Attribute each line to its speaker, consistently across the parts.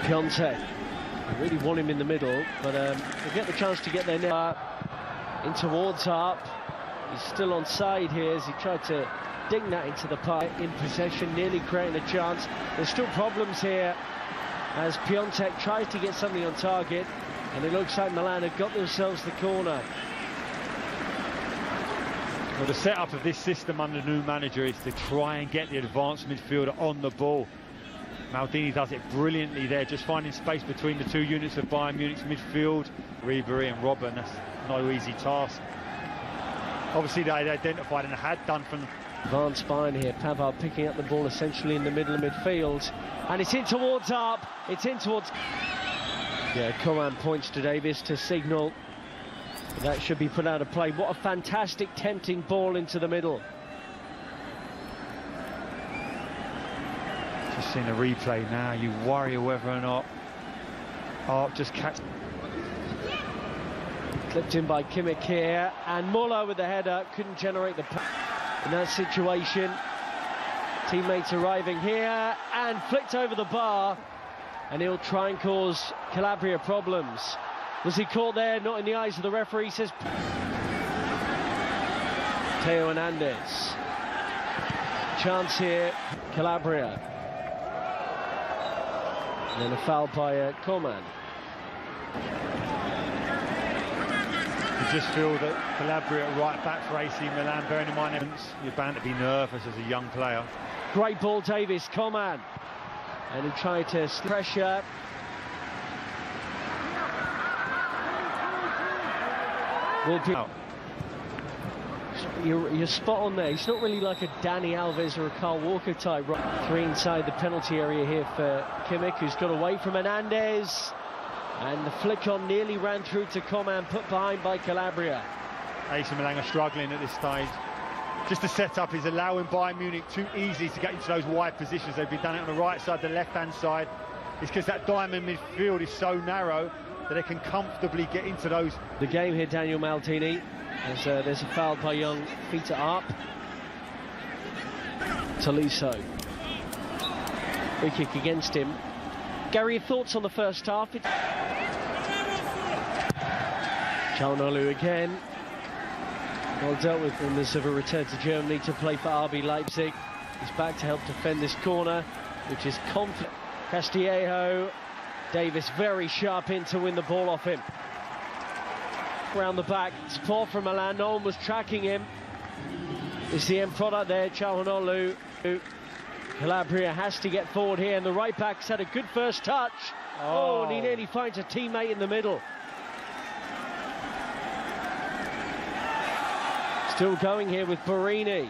Speaker 1: Piatek. They really want him in the middle, but they'll get the chance to get there now. In towards up. He's still on side here as he tried to ding that into the park. In possession, nearly creating a chance. There's still problems here as Piatek tries to get something on target, and it looks like Milan have got themselves the corner.
Speaker 2: Well, the setup of this system under the new manager is to try and get the advanced midfielder on the ball. Maldini does it brilliantly there, just finding space between the two units of Bayern Munich's midfield. Ribery and Robben, that's no easy task. Obviously they identified and had done from
Speaker 1: advanced Bayern here. Pavard picking up the ball essentially in the middle of midfield, and it's in towards up. It's in towards. Yeah, Coman points to Davis to signal that should be put out of play. What a fantastic tempting ball into the middle.
Speaker 2: Just seeing a replay now, you worry whether or not just catch.
Speaker 1: Clipped in by Kimmich here, and Muller with the header couldn't generate the in that situation. Teammates arriving here and flicked over the bar, and he'll try and cause Calabria problems. Was he caught there? Not in the eyes of the referee, says Theo Hernandez. Chance here, Calabria. And then a foul by Coman.
Speaker 2: You just feel that Calabria right back for AC Milan, bearing in mind you're bound to be nervous as a young player.
Speaker 1: Great ball, Davis, Coman. And he tried to pressure. You're spot on there. He's not really like a Danny Alves or a Carl Walker type. Three inside the penalty area here for Kimmich, who's got away from Hernandez. And the flick on nearly ran through to Coman, put behind by Calabria.
Speaker 2: AC Milan are struggling at this stage. Just the setup is allowing Bayern Munich too easy to get into those wide positions. They've been done it on the right side, the left-hand side. It's because that diamond midfield is so narrow that they can comfortably get into those.
Speaker 1: The game here, Daniel Maldini, as there's a foul by Young, feet are up. Tolisso. Free kick against him. Gary, your thoughts on the first half? Çalhanoğlu again. Well dealt with in this of a return to Germany to play for RB Leipzig. He's back to help defend this corner, which is confident. Castillejo. Davis very sharp in to win the ball off him. Around the back, support from Milan, no one was tracking him. It's the end product there, Çalhanoğlu. Calabria has to get forward here, and the right back's had a good first touch. Oh, and he nearly finds a teammate in the middle. Still going here with Borini,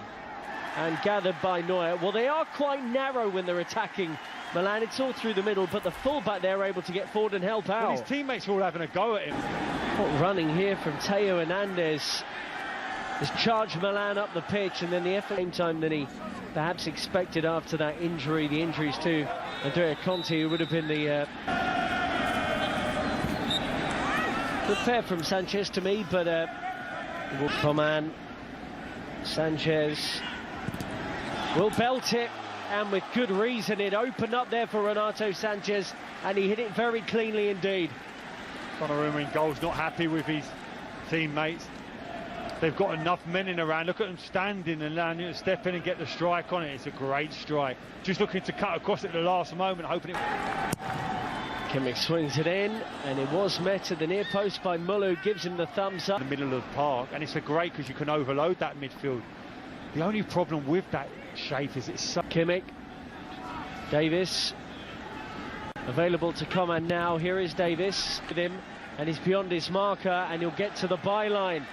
Speaker 1: and gathered by Neuer. Well, they are quite narrow when they're attacking Milan. It's all through the middle, but the fullback they're able to get forward and help out.
Speaker 2: Well, his teammates are all having a go at him.
Speaker 1: What running here from Theo Hernandez has charged Milan up the pitch, and then the same time than he perhaps expected after that injury. The injuries to Andrea Conti, who would have been the good pair from Sanchez to me, but Coman, Sanchez will belt it, and with good reason. It opened up there for Renato Sanchez, and he hit it very cleanly indeed.
Speaker 2: Donnarumma in goal's not happy with his teammates. They've got enough men in around. Look at them standing and landing, step in and get the strike on it. It's a great strike. Just looking to cut across at the last moment, hoping it.
Speaker 1: Kimmich swings it in, and it was met at the near post by Muller, who gives him the thumbs up.
Speaker 2: In the middle of the park, and it's a great because you can overload that midfield. The only problem with that shape is it's so.
Speaker 1: Kimmich, Davis, available to Coman now. Here is Davis with him, and he's beyond his marker, and he'll get to the byline.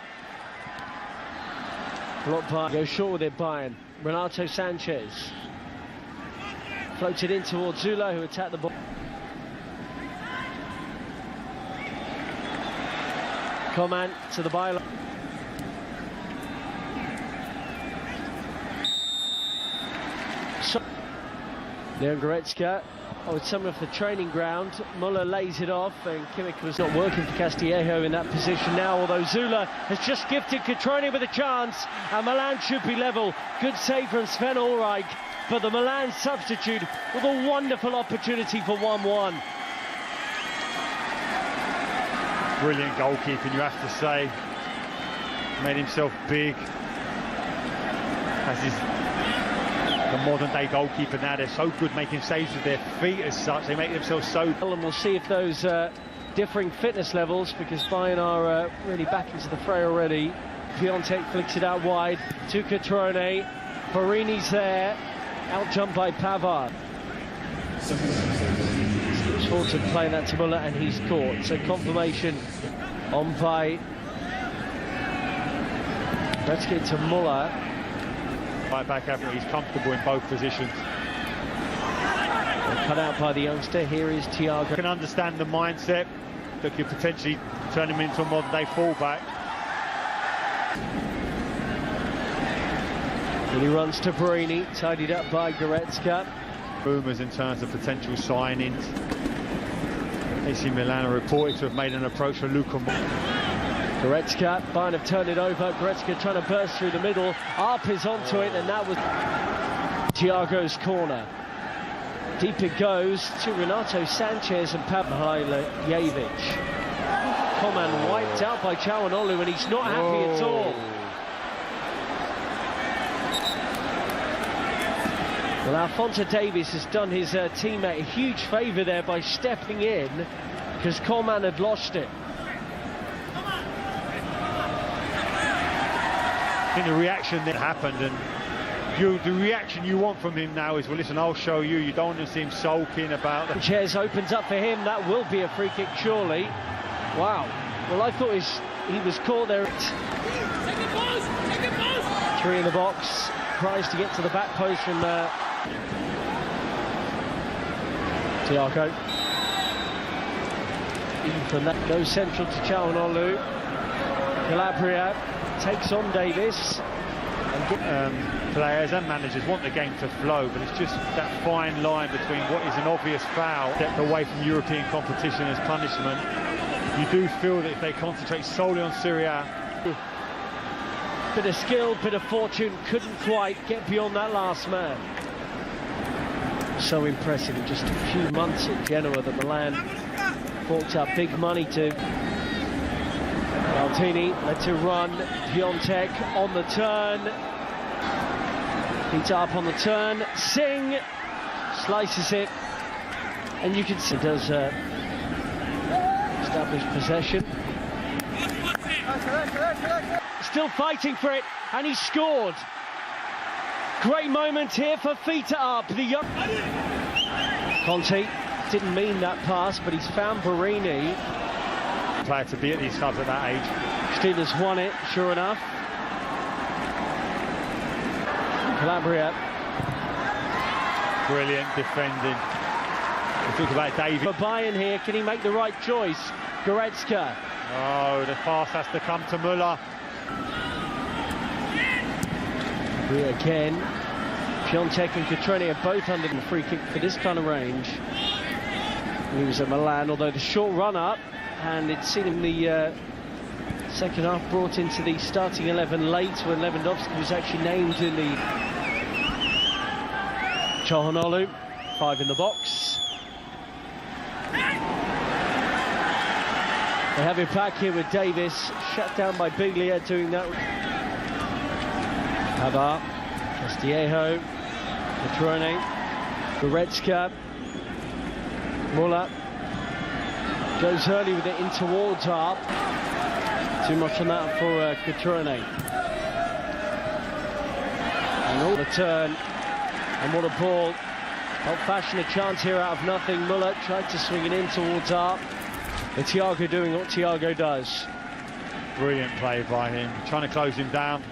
Speaker 1: Blocked by, goes short with it, Bayern. Renato Sanchez floats it in towards Zula, who attacked the ball. Coman to the byline. Leon Goretzka, it's some of the training ground. Muller lays it off, and Kimmich was not working for Castillejo in that position now, although Zula has just gifted Cutrone with a chance, and Milan should be level. Good save from Sven Ulreich, but the Milan substitute with a wonderful opportunity for 1-1.
Speaker 2: Brilliant goalkeeping, you have to say. Made himself big. As is the modern day goalkeeper now, they're so good making saves with their feet as such. They make themselves so...
Speaker 1: And we'll see if those differing fitness levels, because Bayern are really back into the fray already. Piatek flicks it out wide to Cutrone. Barini's there, out-jumped by Pavard. Forward playing that to Muller, and he's caught. So confirmation on by let's get to Muller.
Speaker 2: Right back after, he's comfortable in both positions.
Speaker 1: Cut out by the youngster. Here is Thiago.
Speaker 2: You can understand the mindset that could potentially turn him into a modern day fullback.
Speaker 1: And he runs to Barini, tidied up by Goretzka.
Speaker 2: Rumours in terms of potential signings. AC Milan are reported to have made an approach for Luka.
Speaker 1: Goretzka, Bayern have turned it over. Goretzka trying to burst through the middle. Arp is onto it, and that was Thiago's corner. Deep it goes to Renato Sanchez and Pavlyevich. Coman wiped out by Calhanoglu, and he's not happy at all. Well, Alphonso Davies has done his teammate a huge favour there by stepping in, because Coman had lost it.
Speaker 2: I think the reaction that happened, and the reaction you want from him now is, well, listen, I'll show you. You don't want to see him sulking about it.
Speaker 1: Sanchez opens up for him. That will be a free kick, surely. Wow. Well, I thought he was caught there. Three in the box. Tries to get to the back post from Thiago. Even from that, goes central to Calhanoglu. Calabria takes on Davis.
Speaker 2: Players and managers want the game to flow, but it's just that fine line between what is an obvious foul, stepped away from European competition as punishment. You do feel that if they concentrate solely on Serie A,
Speaker 1: bit of skill, bit of fortune, couldn't quite get beyond that last man. So impressive in just a few months at Genoa that Milan forked out big money to. Maldini led to run, Piatek on the turn. Heats up on the turn, Singh slices it, and you can see it does establish possession. Still fighting for it, and he scored. Great moment here for Fita up. The young Conte didn't mean that pass, but he's found Barini.
Speaker 2: Player to be at these clubs at that age.
Speaker 1: Steelers won it, sure enough. Calabria.
Speaker 2: Brilliant defending. We talk about David.
Speaker 1: For Bayern here, can he make the right choice? Goretzka.
Speaker 2: Oh, the pass has to come to Muller.
Speaker 1: Again, Piatek and Cutrone are both under the free kick for this kind of range. He was at Milan, although the short run up, and it's seen in the second half brought into the starting 11 late when Lewandowski was actually named in the Calhanoglu. 5 in the box. They have it back here with Davis, shut down by Biglia doing that. Pavard, Castillejo, Cutrone, Goretzka, Muller goes early with it in towards Arp. Too much on that for Cutrone. And all the turn, and what a ball. Helped fashion a chance here out of nothing. Muller tried to swing it in towards Arp. And Thiago doing what Thiago does.
Speaker 2: Brilliant play by him, trying to close him down.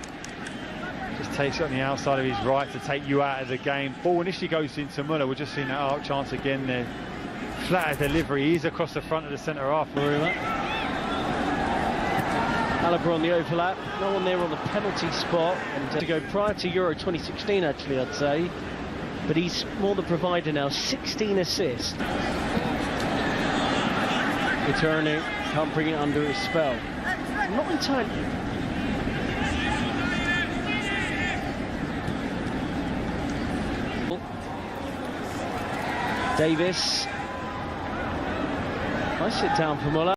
Speaker 2: Just takes it on the outside of his right to take you out of the game. Ball initially goes into Muller. We're just seeing that out chance again there. Flat delivery. He's across the front of the centre half.
Speaker 1: Alaba on the overlap. No one there on the penalty spot. And to go prior to Euro 2016, actually, I'd say. But he's more the provider now. 16 assists. Cutrone can't bring it under his spell. Not entirely. Davis. Nice sit down for Muller.